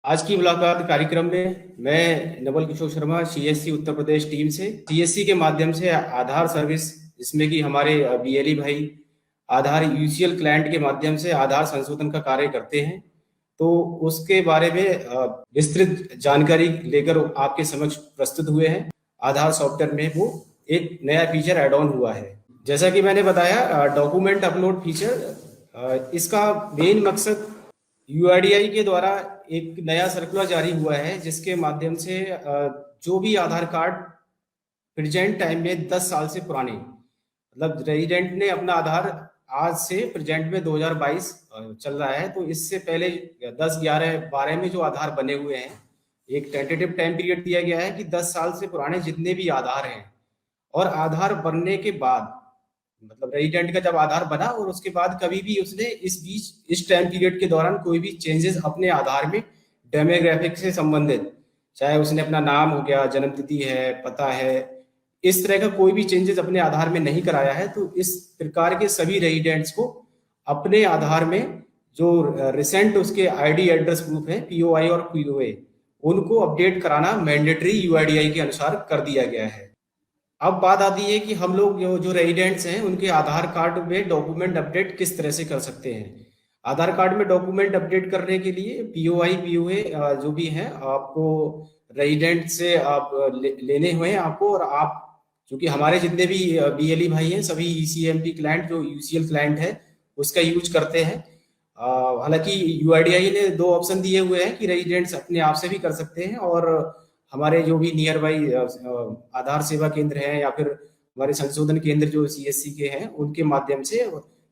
आज की मुलाकात कार्यक्रम में मैं नवल किशोर शर्मा सीएससी उत्तर प्रदेश टीम से सीएससी के माध्यम से आधार सर्विस, जिसमें कि हमारे बीएलई भाई आधार यूसीएल क्लाइंट के माध्यम से आधार संशोधन का कार्य करते हैं। तो उसके बारे में विस्तृत जानकारी लेकर आपके समक्ष प्रस्तुत हुए हैं। आधार सॉफ्टवेयर में वो एक नया फीचर ऐड ऑन हुआ है। जैसा कि मैंने बताया, डॉक्यूमेंट अपलोड फीचर, इसका मेन मकसद यूआईडीआई के द्वारा एक नया सर्कुलर जारी हुआ है, जिसके माध्यम से जो भी आधार कार्ड प्रेजेंट टाइम में 10 साल से पुराने, मतलब रेजिडेंट ने अपना आधार आज से प्रेजेंट में 2022 चल रहा है, तो इससे पहले 10, 11, 12 में जो आधार बने हुए हैं, एक टेंटेटिव टाइम पीरियड दिया गया है कि 10 साल से पुराने जितने भी आधार हैं और आधार बनने के बाद, मतलब रेजिडेंट का जब आधार बना और उसके बाद कभी भी उसने इस बीच इस टाइम पीरियड के दौरान कोई भी चेंजेस अपने आधार में डेमोग्राफिक से संबंधित, चाहे उसने अपना नाम हो गया, जन्म तिथि है, पता है, इस तरह का कोई भी चेंजेस अपने आधार में नहीं कराया है, तो इस प्रकार के सभी रेजिडेंट्स को अपने आधार में जो रिसेंट उसके आईडी एड्रेस प्रूफ है, पीओआई और पीओए, उनको अपडेट कराना मैंडेटरी यूआईडीआई के अनुसार कर दिया गया है। अब बात आती है कि हम लोग जो रेजिडेंट्स हैं उनके आधार कार्ड में डॉक्यूमेंट अपडेट किस तरह से कर सकते हैं। आधार कार्ड में डॉक्यूमेंट अपडेट करने के लिए पीओआई पीओए जो भी हैं आपको रेजिडेंट से आप लेने हुए हैं आपको, और आप क्योंकि हमारे जितने भी बीएलई भाई हैं सभी ईसीएमपी क्लाइंट जो यूसीएल क्लाइंट है उसका यूज करते हैं। हालांकि यूआईडीआई ने दो ऑप्शन दिए हुए हैं कि रेजिडेंट्स अपने आप से भी कर सकते हैं, और हमारे जो भी नियर बाई आधार सेवा केंद्र हैं या फिर हमारे संशोधन केंद्र जो सीएससी के हैं उनके माध्यम से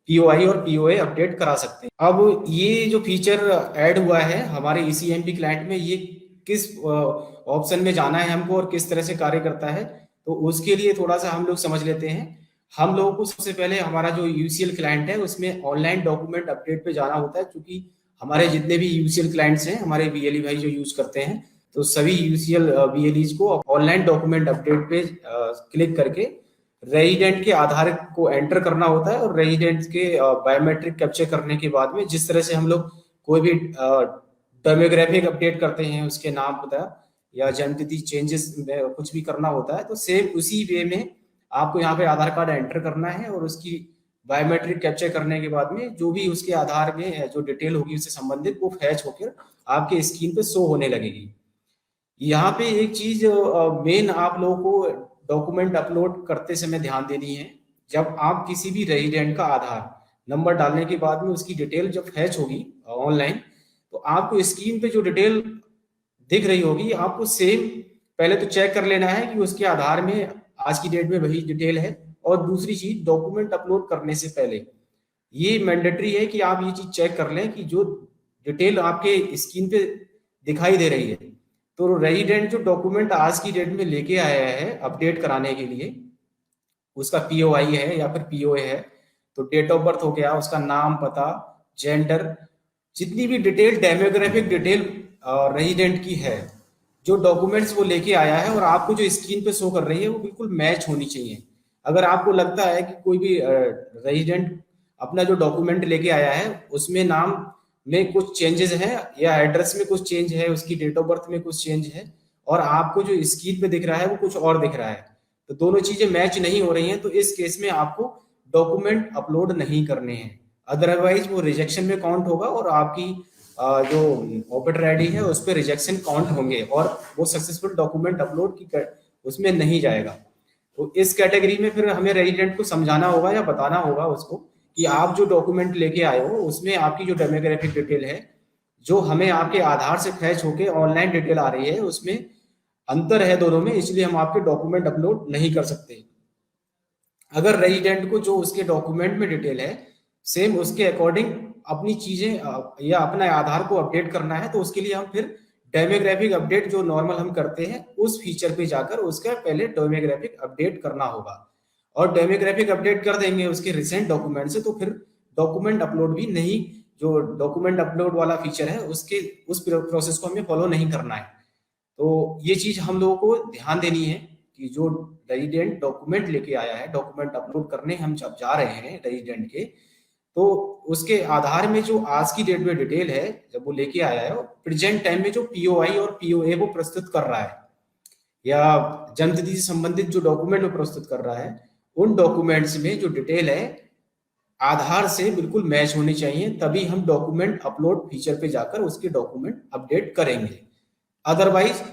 पीओआई और पीओए अपडेट करा सकते हैं। अब ये जो फीचर ऐड हुआ है हमारे ईसीएमपी क्लाइंट में, ये किस ऑप्शन में जाना है हमको और किस तरह से कार्य करता है, तो उसके लिए थोड़ा सा हम लोग समझ लेते हैं। हम लोगों को सबसे पहले हमारा जो यूसीएल क्लाइंट है उसमें ऑनलाइन डॉक्यूमेंट अपडेट पे जाना होता है, क्योंकि हमारे जितने भी यूसीएल क्लाइंट्स हैं, हमारे बीएलई भाई जो यूज करते हैं, तो सभी यूसीएल बीएलईज को ऑनलाइन डॉक्यूमेंट अपडेट पे क्लिक करके रेजिडेंट के आधार को एंटर करना होता है, और रेजिडेंट के बायोमेट्रिक कैप्चर करने के बाद में जिस तरह से हम लोग कोई भी डेमोग्राफिक अपडेट करते हैं, उसके नाम पता या जन्म तिथि चेंजेस में कुछ भी करना होता है, तो सेम उसी वे में आपको यहाँ पे आधार कार्ड एंटर करना है, और उसकी बायोमेट्रिक कैप्चर करने के बाद में जो भी उसके आधार में जो डिटेल होगी उससे संबंधित वो फैच होकर आपके स्क्रीन पे शो होने लगेगी। यहाँ पे एक चीज मेन आप लोगों को डॉक्यूमेंट अपलोड करते समय ध्यान देनी है। जब आप किसी भी रेजिडेंट का आधार नंबर डालने के बाद में उसकी डिटेल जब फैच होगी ऑनलाइन, तो आपको स्क्रीन पे जो डिटेल दिख रही होगी आपको सेम पहले तो चेक कर लेना है कि उसके आधार में आज की डेट में वही डिटेल है। और दूसरी चीज, डॉक्यूमेंट अपलोड करने से पहले ये मैंडेटरी है कि आप ये चीज चेक कर लें कि जो डिटेल आपके स्क्रीन पे दिखाई दे रही है, तो रेजिडेंट जो डॉक्यूमेंट आज की डेट में लेके आया है अपडेट कराने के लिए, उसका पीओआई है या फिर पीओए है, तो डेट ऑफ बर्थ हो गया, उसका नाम, पता, जेंडर, जितनी भी डिटेल डेमोग्राफिक डिटेल रेजिडेंट की है, जो डॉक्यूमेंट्स वो लेके आया है और आपको जो स्क्रीन पे शो कर रही है वो बिल्कुल मैच होनी चाहिए। अगर आपको लगता है कि कोई भी रेजिडेंट अपना जो डॉक्यूमेंट लेके आया है उसमें नाम में कुछ चेंजेस है या एड्रेस में कुछ चेंज है, उसकी डेट ऑफ बर्थ में कुछ चेंज है, और आपको जो स्क्रीन पे दिख रहा है वो कुछ और दिख रहा है, तो दोनों चीजें मैच नहीं हो रही हैं, तो इस केस में आपको डॉक्यूमेंट अपलोड नहीं करने हैं। अदरवाइज वो रिजेक्शन में काउंट होगा और आपकी जो ऑपरेटर आईडी है उस पर रिजेक्शन काउंट होंगे और वो सक्सेसफुल डॉक्यूमेंट अपलोड की उसमें नहीं जाएगा। तो इस कैटेगरी में फिर हमें रेजिडेंट को समझाना होगा या बताना होगा उसको कि आप जो डॉक्यूमेंट लेके आए हो उसमें आपकी जो डेमोग्राफिक डिटेल है, जो हमें आपके आधार से फैच होके ऑनलाइन डिटेल आ रही है, उसमें अंतर है दोनों में, इसलिए हम आपके डॉक्यूमेंट अपलोड नहीं कर सकते। अगर रेजिडेंट को जो उसके डॉक्यूमेंट में डिटेल है सेम उसके अकॉर्डिंग अपनी चीजें या अपना आधार को अपडेट करना है, तो उसके लिए हम फिर डेमोग्राफिक अपडेट जो नॉर्मल हम करते हैं उस फीचर पे जाकर उसका पहले डेमोग्राफिक अपडेट करना होगा, और डेमोग्राफिक अपडेट कर देंगे उसके रिसेंट डॉक्यूमेंट से, तो फिर डॉक्यूमेंट अपलोड भी नहीं, जो डॉक्यूमेंट अपलोड वाला फीचर है उसके उस प्रोसेस को हमें फॉलो नहीं करना है। तो ये चीज हम लोगों को ध्यान देनी है कि जो रेजिडेंट डॉक्यूमेंट लेके आया है, डॉक्यूमेंट अपलोड करने हम जब जा रहे हैं रेजिडेंट के, तो उसके आधार में जो आज की डेट में डिटेल है जब वो लेके आया है, प्रेजेंट टाइम में जो पीओआई और पीओए वो प्रस्तुत कर रहा है या जन्मतिथि से संबंधित जो डॉक्यूमेंट वो प्रस्तुत कर रहा है, उन डॉक्यूमेंट्स में जो डिटेल है आधार से बिल्कुल मैच होनी चाहिए, तभी हम डॉक्यूमेंट अपलोड फीचर पे जाकर उसके डॉक्यूमेंट अपडेट करेंगे। अदरवाइज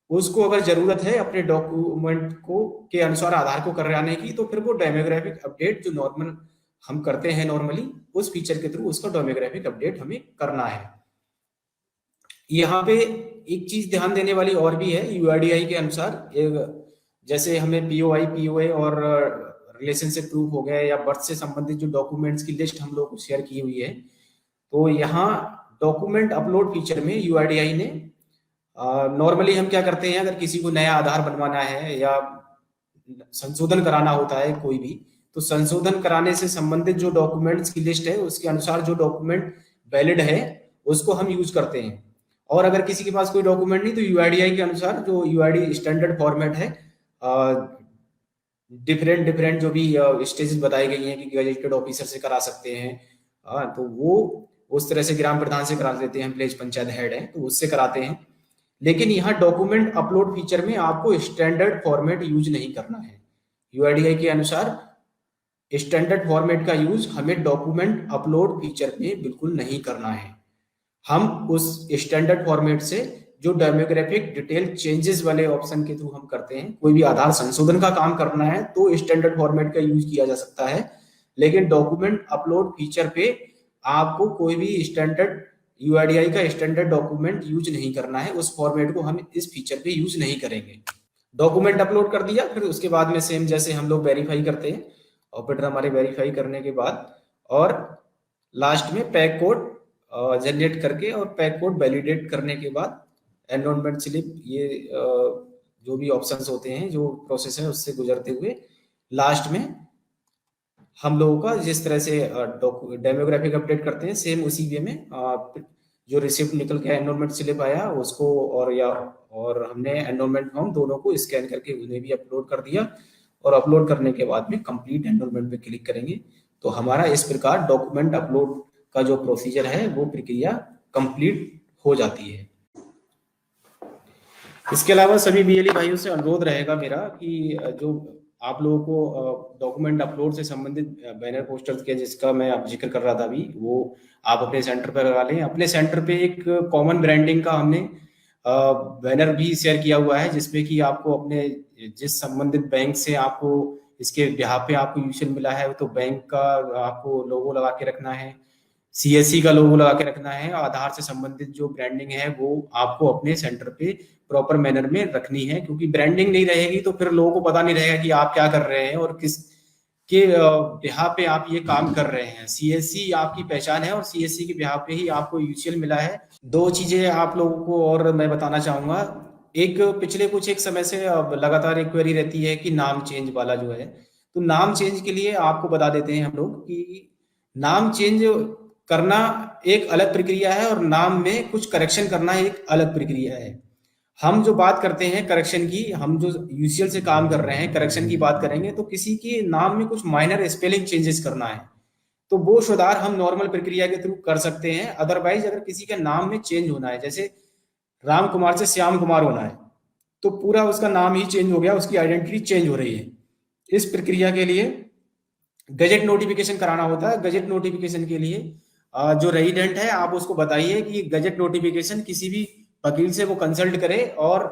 उसको अगर जरूरत है अपने डॉक्यूमेंट को के अनुसार आधार को कराने की, तो फिर वो डेमोग्राफिक अपडेट जो नॉर्मल हम करते हैं नॉर्मली, उस फीचर के थ्रू उसका डेमोग्राफिक अपडेट हमें करना है। यहाँ पे एक चीज ध्यान देने वाली और भी है, यूआईडीआई के अनुसार जैसे हमें पीओआई पीओए और रिलेशनशिप प्रूफ हो गया या बर्थ से संबंधित जो डॉक्यूमेंट्स की लिस्ट हम लोग शेयर की हुई है, तो यहाँ डॉक्यूमेंट अपलोड फीचर में यूआईडीआई ने नॉर्मली हम क्या करते हैं, अगर किसी को नया आधार बनवाना है या संशोधन कराना होता है कोई भी, तो संशोधन कराने से संबंधित जो डॉक्यूमेंट्स की लिस्ट है उसके अनुसार जो डॉक्यूमेंट वैलिड है उसको हम यूज करते हैं। और अगर किसी के पास कोई डॉक्यूमेंट नहीं, तो यूआईडीआई के अनुसार जो यूआईडी स्टैंडर्ड फॉर्मेट है, डिफरेंट डिफरेंट जो भी स्टेजेस बताई गई हैं कि गजेटेड ऑफिसर से करा सकते हैं, तो वो उस तरह से ग्राम प्रधान से करा देते हैं, विलेज पंचायत हेड है तो उससे कराते हैं। लेकिन यहाँ डॉक्यूमेंट अपलोड फीचर में आपको स्टैंडर्ड फॉर्मेट यूज नहीं करना है। यूआईडीआई के अनुसार स्टैंडर्ड फॉर्मेट का यूज हमें डॉक्यूमेंट अपलोड फीचर में बिल्कुल नहीं करना है। हम उस स्टैंडर्ड फॉर्मेट से जो डेमोग्राफिक डिटेल चेंजेस वाले ऑप्शन के थ्रू हम करते हैं, कोई भी आधार संशोधन का काम करना है तो स्टैंडर्ड फॉर्मेट का यूज किया जा सकता है, लेकिन डॉक्यूमेंट अपलोड फीचर पे आपको कोई भी स्टैंडर्ड यूआईडीआई का स्टैंडर्ड डॉक्यूमेंट यूज नहीं करना है। उस फॉर्मेट को हम इस फीचर पे यूज नहीं करेंगे। डॉक्यूमेंट अपलोड कर दिया, फिर उसके बाद में सेम जैसे हम लोग वेरीफाई करते हैं, ऑपरेटर हमारे वेरीफाई करने के बाद और लास्ट में पैक कोड जनरेट करके और पैक कोड वैलिडेट करने के बाद एनरोलमेंट स्लिप, ये जो भी ऑप्शंस होते हैं जो प्रोसेस है उससे गुजरते हुए लास्ट में हम लोगों का जिस तरह से डेमोग्राफिक अपडेट करते हैं, सेम उसी वे में जो रिसिप्ट निकल के एनरोलमेंट स्लिप आया उसको और हमने एनरोलमेंट फॉर्म दोनों को स्कैन करके उन्हें भी अपलोड कर दिया, और अपलोड करने के बाद में कंप्लीट एनरोलमेंट पे क्लिक करेंगे तो हमारा इस प्रकार डॉक्यूमेंट अपलोड का जो प्रोसीजर है वो प्रक्रिया कंप्लीट हो जाती है। इसके अलावा सभी बीएलई भाइयों से अनुरोध रहेगा मेरा कि जो आप लोगों को डॉक्यूमेंट अपलोड से संबंधित बैनर पोस्टर्स के जिसका मैं अब जिक्र कर रहा था अभी, वो आप अपने सेंटर पर लगा लें। अपने सेंटर पे एक कॉमन ब्रांडिंग का हमने बैनर भी शेयर किया हुआ है, जिसमें कि आपको अपने जिस संबंधित बैंक से आपको इसके बिहाफ पे आपको यूशन मिला है तो बैंक का आपको लोगो लगा के रखना है, सीएससी का लोगो लगा के रखना है, आधार से संबंधित जो ब्रांडिंग है वो आपको अपने सेंटर पे प्रॉपर मैनर में रखनी है, क्योंकि ब्रांडिंग नहीं रहेगी तो फिर लोगों को पता नहीं रहेगा कि आप क्या कर रहे हैं और किस के बिहाफ पे आप ये काम कर रहे हैं। सीएससी आपकी पहचान है और सीएससी के बिहाफ पे ही आपको यूसीएल मिला है। दो चीजें आप लोगों को और मैं बताना चाहूंगा। एक, पिछले कुछ एक समय से लगातार एक क्वेरी रहती है कि नाम चेंज वाला जो है, तो नाम चेंज के लिए आपको बता देते हैं हम लोग कि नाम चेंज करना एक अलग प्रक्रिया है और नाम में कुछ करेक्शन करना एक अलग प्रक्रिया है। हम जो बात करते हैं करेक्शन की, हम जो यूसीएल से काम कर रहे हैं करेक्शन की बात करेंगे, तो किसी के नाम में कुछ माइनर स्पेलिंग चेंजेस करना है तो वो सुधार हम नॉर्मल प्रक्रिया के थ्रू कर सकते हैं। अदरवाइज अगर किसी के नाम में चेंज होना है, जैसे राम कुमार से श्याम कुमार होना है, तो पूरा उसका नाम ही चेंज हो गया, उसकी आइडेंटिटी चेंज हो रही है। इस प्रक्रिया के लिए गजेट नोटिफिकेशन कराना होता है। गजेट नोटिफिकेशन के लिए जो रेजिडेंट है आप उसको बताइए कि गजेट नोटिफिकेशन किसी भी वकील से वो कंसल्ट करे और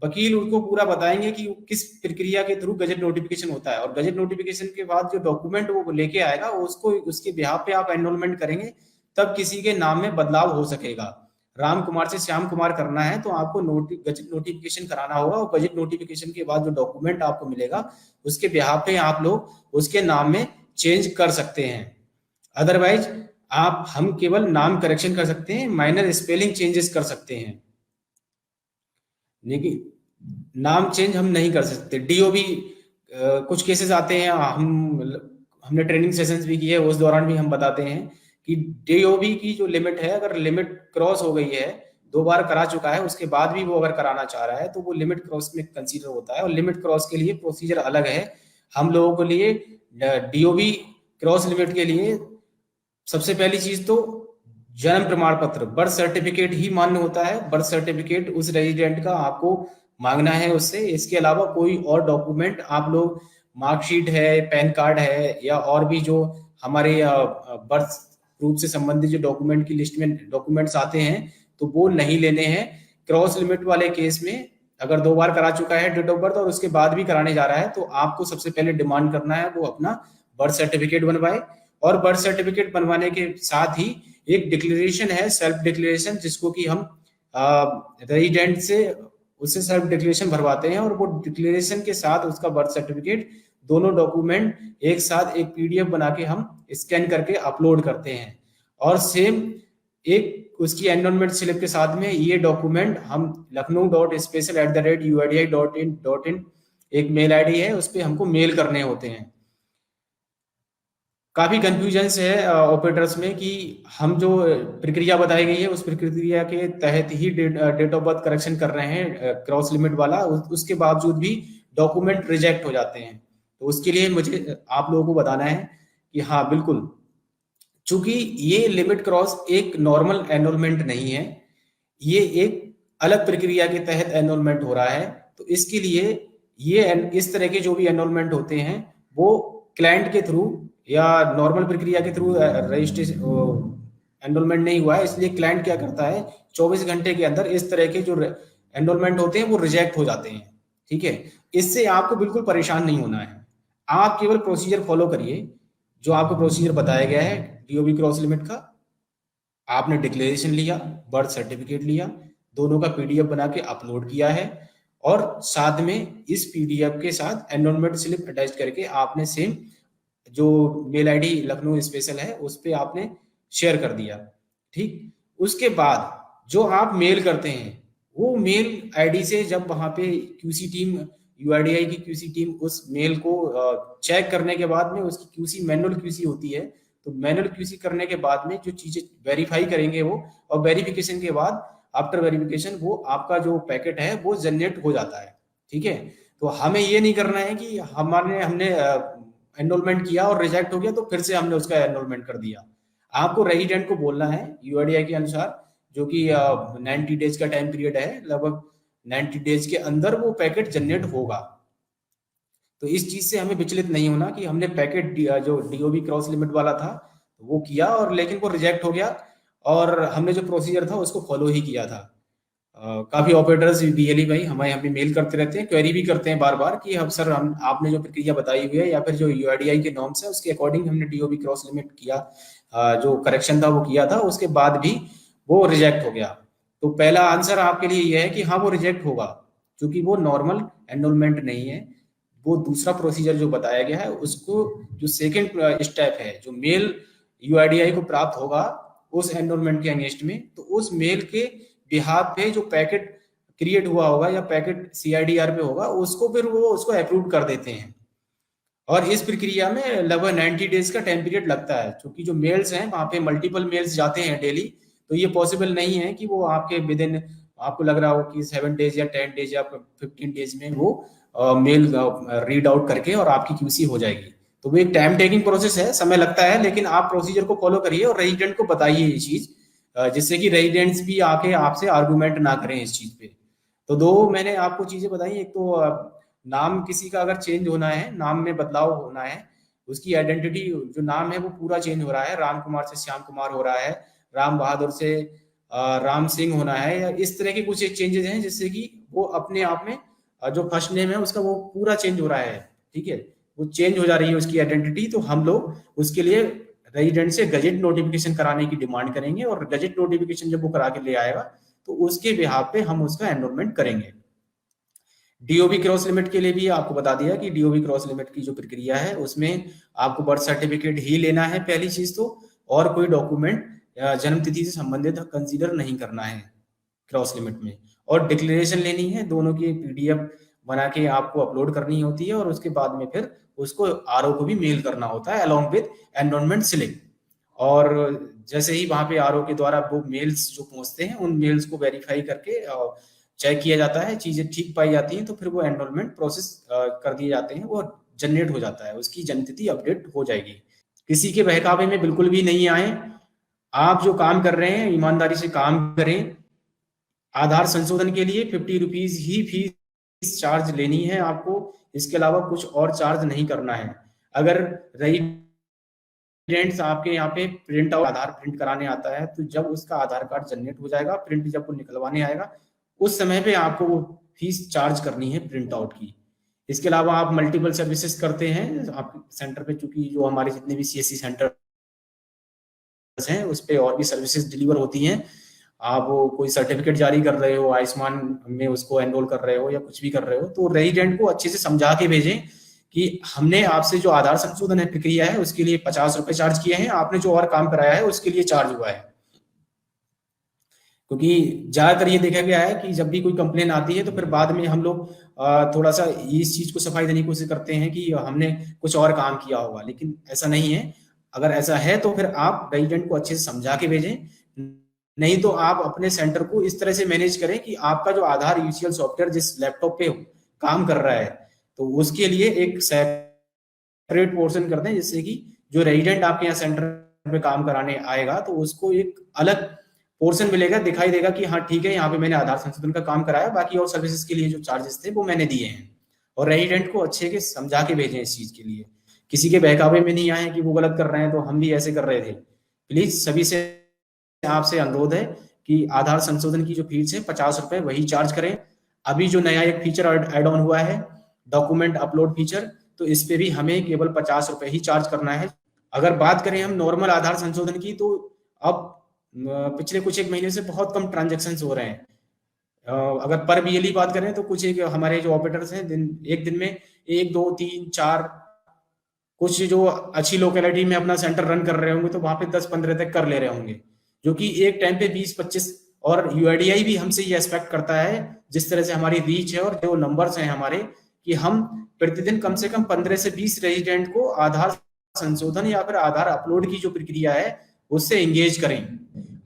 वकील उनको पूरा बताएंगे कि किस प्रक्रिया के थ्रू गजेट नोटिफिकेशन होता है, और गजेट नोटिफिकेशन के बाद जो डॉक्यूमेंट वो लेके आएगा उसको उसके बिहाफ पे आप एनरोलमेंट करेंगे, तब किसी के नाम में बदलाव हो सकेगा। राम कुमार से श्याम कुमार करना है तो आपको गजेट नोटिफिकेशन कराना होगा, और गजेट नोटिफिकेशन के बाद जो डॉक्यूमेंट आपको मिलेगा उसके बिहाफ पे आप लोग उसके नाम में चेंज कर सकते हैं। अदरवाइज हम केवल नाम करेक्शन कर सकते हैं, माइनर स्पेलिंग चेंजेस कर सकते हैं, लेकिन नाम चेंज हम नहीं कर सकते। डीओबी कुछ केसेस आते हैं, हमने ट्रेनिंग सेशंस भी किए, उस दौरान भी हम बताते हैं कि डीओबी की जो लिमिट है, अगर लिमिट क्रॉस हो गई है, 2 बार करा चुका है, उसके बाद भी वो अगर कराना चाह रहा है तो वो लिमिट क्रॉस में कंसीडर होता है, और लिमिट क्रॉस के लिए प्रोसीजर अलग है। हम लोगों के लिए डीओबी क्रॉस लिमिट के लिए सबसे पहली चीज तो जन्म प्रमाण पत्र, बर्थ सर्टिफिकेट ही मान्य होता है। बर्थ सर्टिफिकेट उस रेजिडेंट का आपको मांगना है उससे। इसके अलावा कोई और डॉक्यूमेंट आप लोग, मार्कशीट है, पैन कार्ड है, या और भी जो हमारे बर्थ प्रूफ से संबंधित जो डॉक्यूमेंट की लिस्ट में डॉक्यूमेंट्स आते हैं, तो वो नहीं लेने हैं। क्रॉस लिमिट वाले केस में अगर 2 बार करा चुका है डेट ऑफ बर्थ और उसके बाद भी कराने जा रहा है, तो आपको सबसे पहले डिमांड करना है वो अपना बर्थ सर्टिफिकेट बनवाए। और बर्थ सर्टिफिकेट बनवाने के साथ ही एक डिक्लेरेशन है, सेल्फ डिक्लेरेशन, जिसको कि हम रेजिडेंट से उससे सेल्फ डिक्लेरेशन भरवाते हैं, और वो डिक्लेरेशन के साथ उसका बर्थ सर्टिफिकेट, दोनों डॉक्यूमेंट एक साथ एक पीडीएफ बना के हम स्कैन करके अपलोड करते हैं। और सेम एक उसकी एनरोलमेंट स्लिप के साथ में ये डॉक्यूमेंट हम lakhnou.special@uidi.in एक मेल आईडी है, उस पर हमको मेल करने होते हैं। काफी कंफ्यूजन है ऑपरेटर्स में कि हम जो प्रक्रिया बताई गई है उस प्रक्रिया के तहत ही डेट ऑफ बर्थ करेक्शन कर रहे हैं क्रॉस लिमिट वाला, उसके बावजूद भी डॉक्यूमेंट रिजेक्ट हो जाते हैं। तो उसके लिए मुझे आप लोगों को बताना है कि हाँ बिल्कुल, चूंकि ये लिमिट क्रॉस एक नॉर्मल एनरोलमेंट नहीं है, ये एक अलग प्रक्रिया के तहत एनरोलमेंट हो रहा है। तो इसके लिए ये इस तरह के जो भी एनरोलमेंट होते हैं वो क्लाइंट के थ्रू या नॉर्मल प्रक्रिया के थ्रू रजिस्ट्रेशन एनरोलमेंट नहीं हुआ है, इसलिए क्लाइंट क्या करता है 24 घंटे के अंदर इस तरह के जो एनरोलमेंट होते हैं वो रिजेक्ट हो जाते हैं। ठीक है, इससे आपको बिल्कुल परेशान नहीं होना है। आप केवल प्रोसीजर फॉलो करिए जो आपको प्रोसीजर बताया गया है डीओबी क्रॉस लिमिट का। आपने डिक्लेरेशन लिया, बर्थ सर्टिफिकेट लिया, दोनों का पीडीएफ बना के अपलोड किया है, और साथ में इस पीडीएफ के साथ एनरोलमेंट स्लिप अटैच करके आपने सेम जो मेल आईडी लखनऊ स्पेशल है उस पर आपने शेयर कर दिया। ठीक, उसके बाद जो आप मेल करते हैं वो मेल आईडी से जब वहां पे क्यूसी टीम, यूआईडीआई की क्यूसी टीम उस मेल को चेक करने के बाद में, उसकी क्यूसी मैनुअल क्यूसी होती है, तो मैनुअल क्यूसी करने के बाद में जो चीजें वेरीफाई करेंगे वो, और वेरिफिकेशन के बाद आफ्टर वेरिफिकेशन वो आपका जो पैकेट है वो जनरेट हो जाता है। ठीक है, तो हमें ये नहीं करना है कि हमने एनरोलमेंट किया और रिजेक्ट हो गया तो फिर से हमने उसका एनरोलमेंट कर दिया। आपको रेजिडेंट को बोलना है यूआईडीआई के अनुसार, जो कि 90 डेज का टाइम पीरियड है, लगभग 90 डेज के अंदर वो पैकेट जनरेट होगा। तो इस चीज से हमें विचलित नहीं होना कि हमने पैकेट जो डीओबी क्रॉस लिमिट वाला था वो किया और लेकिन वो रिजेक्ट हो गया, और हमने जो प्रोसीजर था उसको फॉलो ही किया था। काफी ऑपरेटर्स बीएलई भाई हमारे यहाँ पे मेल करते रहते हैं, क्वेरी भी करते हैं बार बार कि हम सर हम आपने जो प्रक्रिया बताई हुई है या फिर जो यूआईडीआई के नॉर्म्स है उसके अकॉर्डिंग हमने डीओबी क्रॉस लिमिट किया, जो करेक्शन था वो किया था, उसके बाद भी वो रिजेक्ट हो गया। तो पहला आंसर आपके लिए यह है कि हाँ वो रिजेक्ट होगा, क्योंकि वो नॉर्मल एनरोलमेंट नहीं है। वो दूसरा प्रोसीजर जो बताया गया है उसको, जो सेकेंड स्टेप है, जो मेल यूआईडीआई को प्राप्त होगा उस एनरोलमेंट के अगेंस्ट में, तो उस मेल के बिहाफ पे जो पैकेट क्रिएट हुआ होगा या पैकेट सीआईडीआर पे होगा, उसको फिर वो उसको अप्रूव कर देते हैं। और इस प्रक्रिया में लगभग 90 डेज का टाइम पीरियड लगता है, क्योंकि जो मेल्स हैं वहां पे मल्टीपल मेल्स जाते हैं डेली, तो ये पॉसिबल नहीं है कि वो आपके विद इन, आपको लग रहा हो कि 7 डेज या 10 डेज या 15 डेज में वो मेल रीड आउट करके और आपकी क्यूसी हो जाएगी। तो वो एक टाइम टेकिंग प्रोसेस है, समय लगता है, लेकिन आप प्रोसीजर को फॉलो करिए और रेजिडेंट को बताइए ये चीज, जिससे कि रेजिडेंट्स भी आके आपसे आर्गुमेंट ना करें इस चीज पे। तो दो मैंने आपको चीजें बताई, एक तो नाम किसी का अगर चेंज होना है, नाम में बदलाव होना है, उसकी आइडेंटिटी जो नाम है वो पूरा चेंज हो रहा है, राम कुमार से श्याम कुमार हो रहा है, राम बहादुर से राम सिंह होना है, या इस तरह के कुछ चेंजेस हैं जिससे कि वो अपने आप में जो फर्स्ट नेम है उसका वो पूरा चेंज हो रहा है। ठीक है, वो चेंज हो जा रही है उसकी आइडेंटिटी, तो हम लोग उसके लिए रेजिडेंट से गजेट नोटिफिकेशन कराने की डिमांड करेंगे, और गजेट नोटिफिकेशन जब वो करा के ले आएगा तो उसके बिहाफ पे हम उसका एनरोलमेंट करेंगे। डीओबी क्रॉस लिमिट के लिए भी आपको बता दिया कि डीओबी क्रॉस लिमिट की जो प्रक्रिया है उसमें आपको बर्थ सर्टिफिकेट ही लेना है पहली चीज तो, और कोई डॉक्यूमेंट जन्म तिथि से संबंधित कंसीडर नहीं करना है क्रॉस लिमिट में, और डिक्लेरेशन लेनी है, दोनों की पीडीएफ बना के आपको अपलोड करनी होती है, और उसके बाद में फिर उसको आरओ को भी मेल करना होता है अलॉन्ग विद एनरोलमेंट स्लिप। और जैसे ही वहां पे आरओ के द्वारा वो मेल्स जो पहुंचते हैं उन मेल्स को वेरीफाई करके चेक किया जाता है, चीजें ठीक पाई जाती हैं, तो फिर वो एनरोलमेंट प्रोसेस कर दिए जाते हैं, वो जनरेट हो जाता है, उसकी जन्मतिथि अपडेट हो जाएगी। किसी के बहकावे में बिल्कुल भी नहीं आए। आप जो काम कर रहे हैं ईमानदारी से काम करें। आधार संशोधन के लिए 50 रुपीज ही फीस चार्ज लेनी है आपको, इसके अलावा कुछ और चार्ज नहीं करना है। अगर रेजिडेंट्स आपके यहाँ पे प्रिंट आउट आधार प्रिंट कराने आता है, तो जब उसका आधार कार्ड जनरेट हो जाएगा, प्रिंट जब वो निकलवाने आएगा, उस समय पे आपको वो फीस चार्ज करनी है प्रिंट आउट की। इसके अलावा आप मल्टीपल सर्विसेज करते हैं आप सेंटर पे, चूंकि जो हमारे जितने भी सीएससी सेंटर हैं उस पे और भी सर्विसेज डिलीवर होती हैं। आप वो कोई सर्टिफिकेट जारी कर रहे हो, आयुष्मान में उसको एनरोल कर रहे हो या कुछ भी कर रहे हो, तो रेजिडेंट को अच्छे से समझा के भेजें कि हमने आपसे जो आधार संशोधन है प्रक्रिया है उसके लिए 50 रुपए चार्ज किए हैं, आपने जो और काम कराया है उसके लिए चार्ज हुआ है। क्योंकि ज्यादातर ये देखा गया है कि जब भी कोई कंप्लेन आती है तो फिर बाद में हम लोग थोड़ा सा इस चीज को सफाई देने की कोशिश करते हैं कि हमने कुछ और काम किया होगा, लेकिन ऐसा नहीं है। अगर ऐसा है तो फिर आप रेजिडेंट को अच्छे से समझा के भेजें, नहीं तो आप अपने सेंटर को इस तरह से मैनेज करें कि आपका जो आधार यूसीएल सॉफ्टवेयर जिस लैपटॉप पे काम कर रहा है तो उसके लिए एक सेपरेट पोर्शन कर दें, जिससे कि जो रेजिडेंट आपके यहाँ सेंटर पे काम कराने आएगा तो उसको एक अलग पोर्शन मिलेगा, दिखाई देगा कि हाँ ठीक है यहाँ पे मैंने आधार संशोधन का काम कराया, बाकी और सर्विसेज के लिए जो चार्जेस थे वो मैंने दिए हैं। और रेजिडेंट को अच्छे के समझा के भेजें इस चीज के लिए, किसी के बहकावे में नहीं आए कि वो गलत कर रहे हैं तो हम भी ऐसे कर रहे थे। प्लीज सभी से आपसे अनुरोध है कि आधार संशोधन की जो फीस है 50 रुपए वही चार्ज करें। अभी जो नया एक फीचर एड ऑन हुआ है डॉक्यूमेंट अपलोड फीचर, तो इस पे भी हमें केवल 50 रुपए ही चार्ज करना है। अगर बात करें हम नॉर्मल आधार संशोधन की, तो अब पिछले कुछ एक महीने से बहुत कम ट्रांजेक्शन हो रहे हैं। अगर पर बीएलई बात करें तो कुछ एक हमारे जो ऑपरेटर्स हैं एक दिन में 1 2 3 4, कुछ जो अच्छी लोकेलिटी में अपना सेंटर रन कर रहे होंगे तो वहां पे 10-15 तक कर ले रहे होंगे, जो कि एक टाइम पे 20-25। और यूआईडीआई भी हमसे ये एक्सपेक्ट करता है, जिस तरह से हमारी रीच है और जो नंबर्स हैं हमारे, कि हम प्रतिदिन कम से कम 15 से 20 रेजिडेंट को आधार संशोधन या फिर आधार अपलोड की जो प्रक्रिया है उससे एंगेज करें।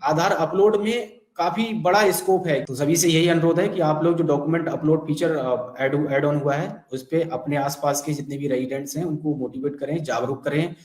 आधार अपलोड में काफी बड़ा स्कोप है, तो सभी से यही अनुरोध है कि आप लोग जो document upload feature add on हुआ है उस पे अपने आसपास के जितने भी रेजिडेंट्स हैं उनको मोटिवेट करें, जागरूक करें।